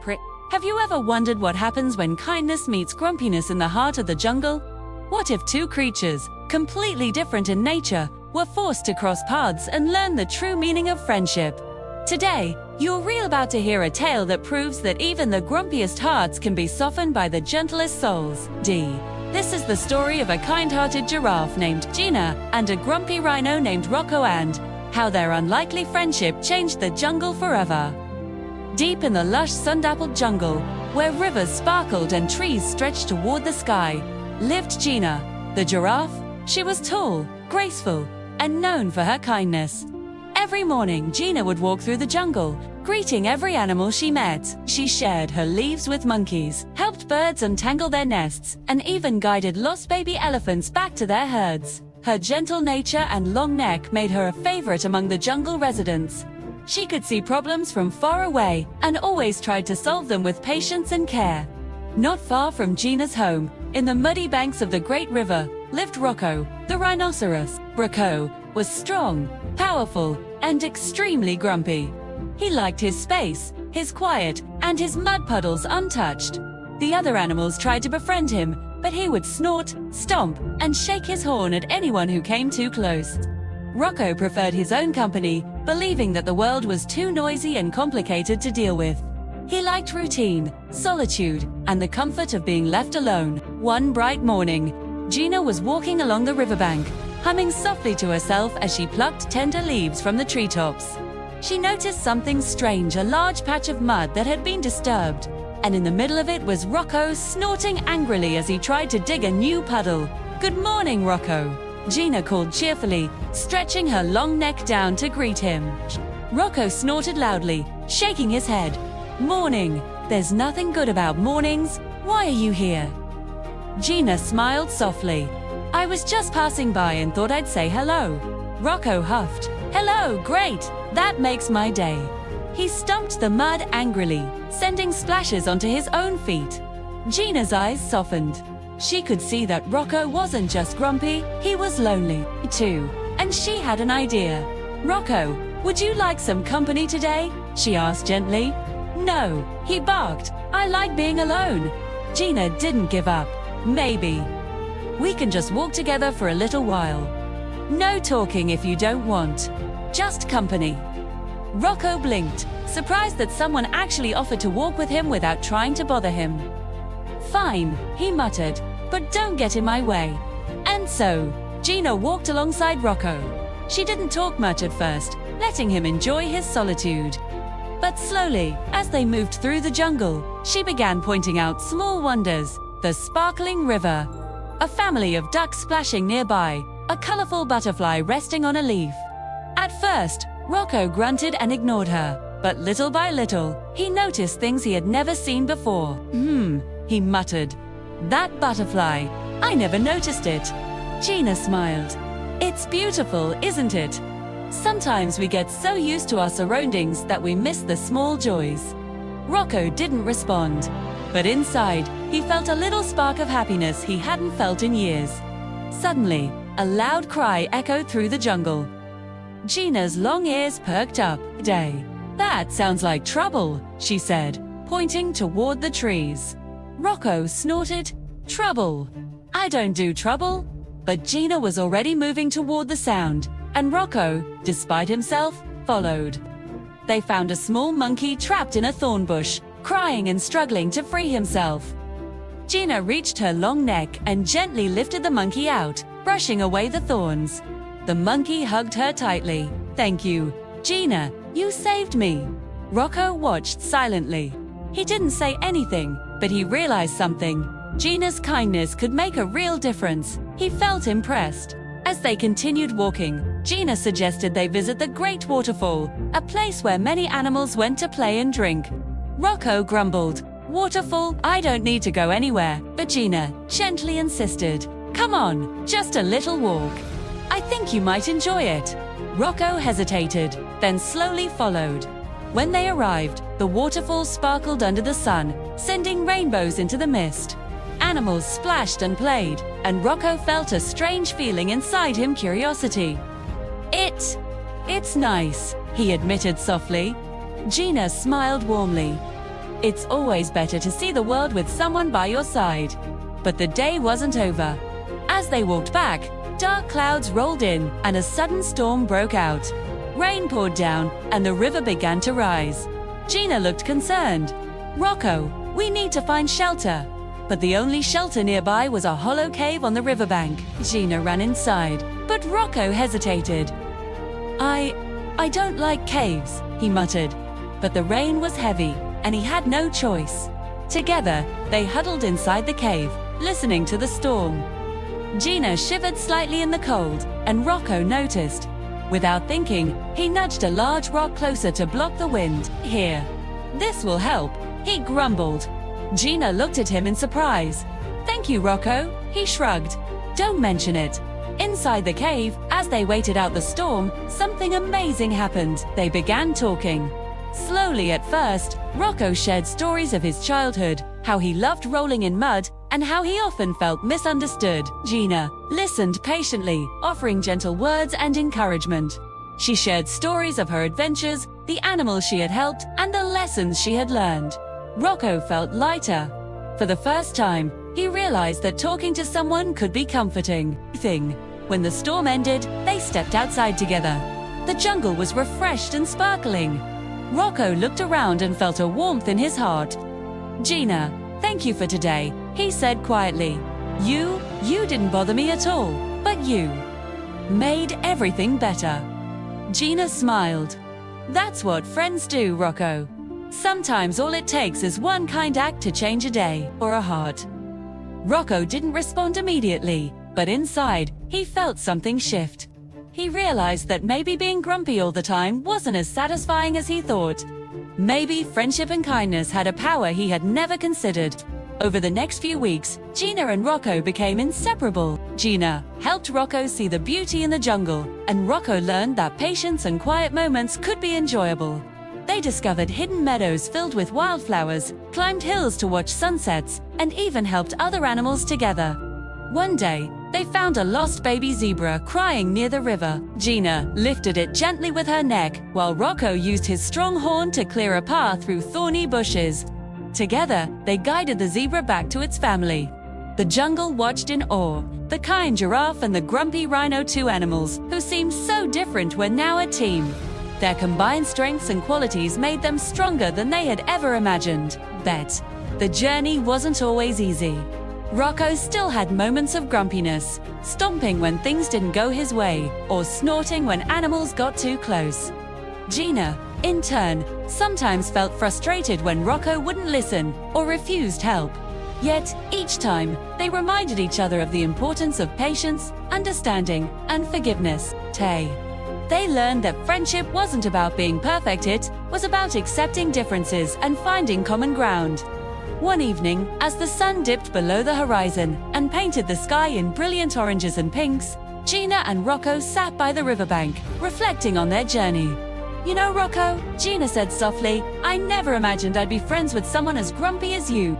Have you ever wondered what happens when kindness meets grumpiness in the heart of the jungle? What if two creatures, completely different in nature, were forced to cross paths and learn the true meaning of friendship? Today, you're really about to hear a tale that proves that even the grumpiest hearts can be softened by the gentlest souls. This is the story of a kind-hearted giraffe named Gina and a grumpy rhino named Rocco, and how their unlikely friendship changed the jungle forever. Deep in the lush sun-dappled jungle, where rivers sparkled and trees stretched toward the sky, lived Gina, the giraffe. She was tall, graceful, and known for her kindness. Every morning, Gina would walk through the jungle, greeting every animal she met. She shared her leaves with monkeys, helped birds untangle their nests, and even guided lost baby elephants back to their herds. Her gentle nature and long neck made her a favorite among the jungle residents. She could see problems from far away and always tried to solve them with patience and care. Not far from Gina's home, in the muddy banks of the great river, lived Rocco, the rhinoceros. Rocco was strong, powerful, and extremely grumpy. He liked his space, his quiet, and his mud puddles untouched. The other animals tried to befriend him, but he would snort, stomp, and shake his horn at anyone who came too close. Rocco preferred his own company, believing that the world was too noisy and complicated to deal with. He liked routine, solitude, and the comfort of being left alone. One bright morning, Gina was walking along the riverbank, humming softly to herself as she plucked tender leaves from the treetops. She noticed something strange, a large patch of mud that had been disturbed, and in the middle of it was Rocco, snorting angrily as he tried to dig a new puddle. "Good morning, Rocco," Gina called cheerfully, stretching her long neck down to greet him. Rocco snorted loudly, shaking his head. "Morning. There's nothing good about mornings. Why are you here?" Gina smiled softly. "I was just passing by and thought I'd say hello." Rocco huffed. "Hello, great. That makes my day." He stomped the mud angrily, sending splashes onto his own feet. Gina's eyes softened. She could see that Rocco wasn't just grumpy, he was lonely, too. And she had an idea. "Rocco, would you like some company today?" she asked gently. "No," he barked. "I like being alone." Gina didn't give up. "Maybe we can just walk together for a little while. No talking if you don't want. Just company." Rocco blinked, surprised that someone actually offered to walk with him without trying to bother him. "Fine," he muttered, "but don't get in my way." And so, Gina walked alongside Rocco. She didn't talk much at first, letting him enjoy his solitude. But slowly, as they moved through the jungle, she began pointing out small wonders: the sparkling river, a family of ducks splashing nearby, a colorful butterfly resting on a leaf. At first, Rocco grunted and ignored her, but little by little, he noticed things he had never seen before. He muttered. "That butterfly, I never noticed it." Gina smiled. "It's beautiful, isn't it? Sometimes we get so used to our surroundings that we miss the small joys." Rocco didn't respond, but inside, he felt a little spark of happiness he hadn't felt in years. Suddenly, a loud cry echoed through the jungle. Gina's long ears perked up. "That sounds like trouble," she said, pointing toward the trees. Rocco snorted. "Trouble? I don't do trouble." But Gina was already moving toward the sound, and Rocco, despite himself, followed. They found a small monkey trapped in a thorn bush, crying and struggling to free himself. Gina reached her long neck and gently lifted the monkey out, brushing away the thorns. The monkey hugged her tightly. "Thank you, Gina, you saved me." Rocco watched silently. He didn't say anything, but he realized something. Gina's kindness could make a real difference. He felt impressed. As they continued walking, Gina suggested they visit the Great Waterfall, a place where many animals went to play and drink. Rocco grumbled. "Waterfall? I don't need to go anywhere." But Gina gently insisted. "Come on, just a little walk. I think you might enjoy it." Rocco hesitated, then slowly followed. When they arrived, the waterfall sparkled under the sun, sending rainbows into the mist. Animals splashed and played, and Rocco felt a strange feeling inside him: curiosity. It's nice," he admitted softly. Gina smiled warmly. It's always better to see the world with someone by your side. But the day wasn't over. As they walked back, dark clouds rolled in and a sudden storm broke out. Rain poured down and the river began to rise. Gina looked concerned. "Rocco, we need to find shelter." But the only shelter nearby was a hollow cave on the riverbank. Gina ran inside, but Rocco hesitated. I don't like caves," he muttered. But the rain was heavy, and he had no choice. Together, they huddled inside the cave, listening to the storm. Gina shivered slightly in the cold, and Rocco noticed. Without thinking, he nudged a large rock closer to block the wind. "Here. This will help," he grumbled. Gina looked at him in surprise. "Thank you, Rocco," he shrugged. "Don't mention it." Inside the cave, as they waited out the storm, something amazing happened. They began talking. Slowly at first, Rocco shared stories of his childhood, how he loved rolling in mud, and how he often felt misunderstood. Gina listened patiently, offering gentle words and encouragement. She shared stories of her adventures, the animals she had helped, and the lessons she had learned. Rocco felt lighter. For the first time, he realized that talking to someone could be comforting. When the storm ended, they stepped outside together. The jungle was refreshed and sparkling. Rocco looked around and felt a warmth in his heart. "Gina, thank you for today," he said quietly. You didn't bother me at all, but you made everything better." Gina smiled. "That's what friends do, Rocco. Sometimes all it takes is one kind act to change a day or a heart." Rocco didn't respond immediately, but inside, he felt something shift. He realized that maybe being grumpy all the time wasn't as satisfying as he thought. Maybe friendship and kindness had a power he had never considered. Over the next few weeks, Gina and Rocco became inseparable. Gina helped Rocco see the beauty in the jungle, and Rocco learned that patience and quiet moments could be enjoyable. They discovered hidden meadows filled with wildflowers, climbed hills to watch sunsets, and even helped other animals together. One day, they found a lost baby zebra crying near the river. Gina lifted it gently with her neck, while Rocco used his strong horn to clear a path through thorny bushes. Together, they guided the zebra back to its family. The jungle watched in awe. The kind giraffe and the grumpy rhino, two animals who seemed so different, were now a team. Their combined strengths and qualities made them stronger than they had ever imagined. But the journey wasn't always easy. Rocco still had moments of grumpiness, stomping when things didn't go his way, or snorting when animals got too close. Gina, in turn, sometimes felt frustrated when Rocco wouldn't listen or refused help. Yet, each time, they reminded each other of the importance of patience, understanding, and forgiveness. They learned that friendship wasn't about being perfect, it was about accepting differences and finding common ground. One evening, as the sun dipped below the horizon and painted the sky in brilliant oranges and pinks, Gina and Rocco sat by the riverbank, reflecting on their journey. "You know, Rocco," Gina said softly, "I never imagined I'd be friends with someone as grumpy as you."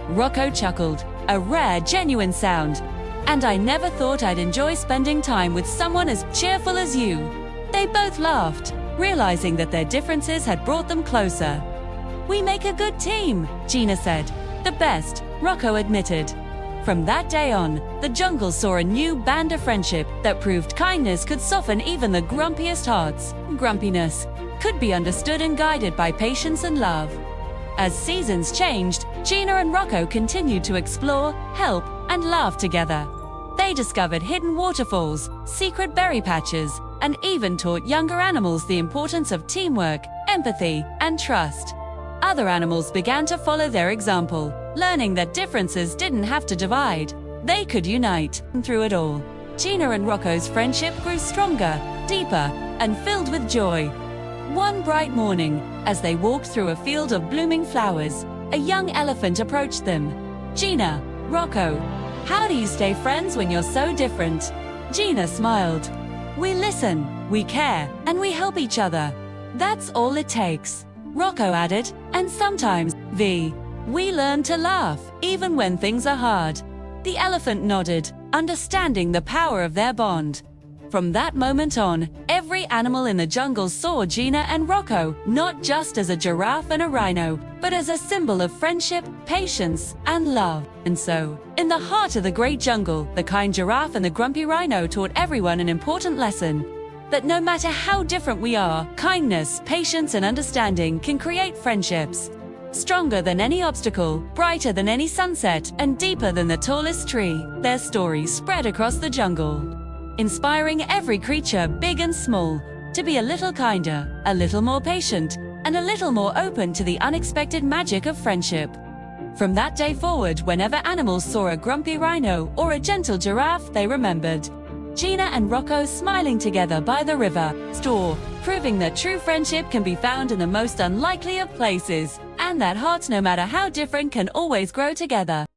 Rocco chuckled, a rare, genuine sound. "And I never thought I'd enjoy spending time with someone as cheerful as you." They both laughed, realizing that their differences had brought them closer. "We make a good team," Gina said. "The best," Rocco admitted. From that day on, the jungle saw a new band of friendship that proved kindness could soften even the grumpiest hearts. Grumpiness could be understood and guided by patience and love. As seasons changed, Gina and Rocco continued to explore, help, and laugh together. They discovered hidden waterfalls, secret berry patches, and even taught younger animals the importance of teamwork, empathy, and trust. Other animals began to follow their example, learning that differences didn't have to divide. They could unite. Through it all, Gina and Rocco's friendship grew stronger, deeper, and filled with joy. One bright morning, as they walked through a field of blooming flowers, a young elephant approached them. "Gina, Rocco, how do you stay friends when you're so different?" Gina smiled. "We listen, we care, and we help each other. That's all it takes," Rocco added, "and sometimes, we learn to laugh, even when things are hard." The elephant nodded, understanding the power of their bond. From that moment on, every animal in the jungle saw Gina and Rocco not just as a giraffe and a rhino, but as a symbol of friendship, patience, and love. And so, in the heart of the great jungle, the kind giraffe and the grumpy rhino taught everyone an important lesson: that no matter how different we are, kindness, patience, and understanding can create friendships stronger than any obstacle, brighter than any sunset, and deeper than the tallest tree. Their stories spread across the jungle, inspiring every creature, big and small, to be a little kinder, a little more patient, and a little more open to the unexpected magic of friendship. From that day forward, whenever animals saw a grumpy rhino or a gentle giraffe, they remembered Gina and Rocco smiling together by the river store, proving that true friendship can be found in the most unlikely of places, and that hearts, no matter how different, can always grow together.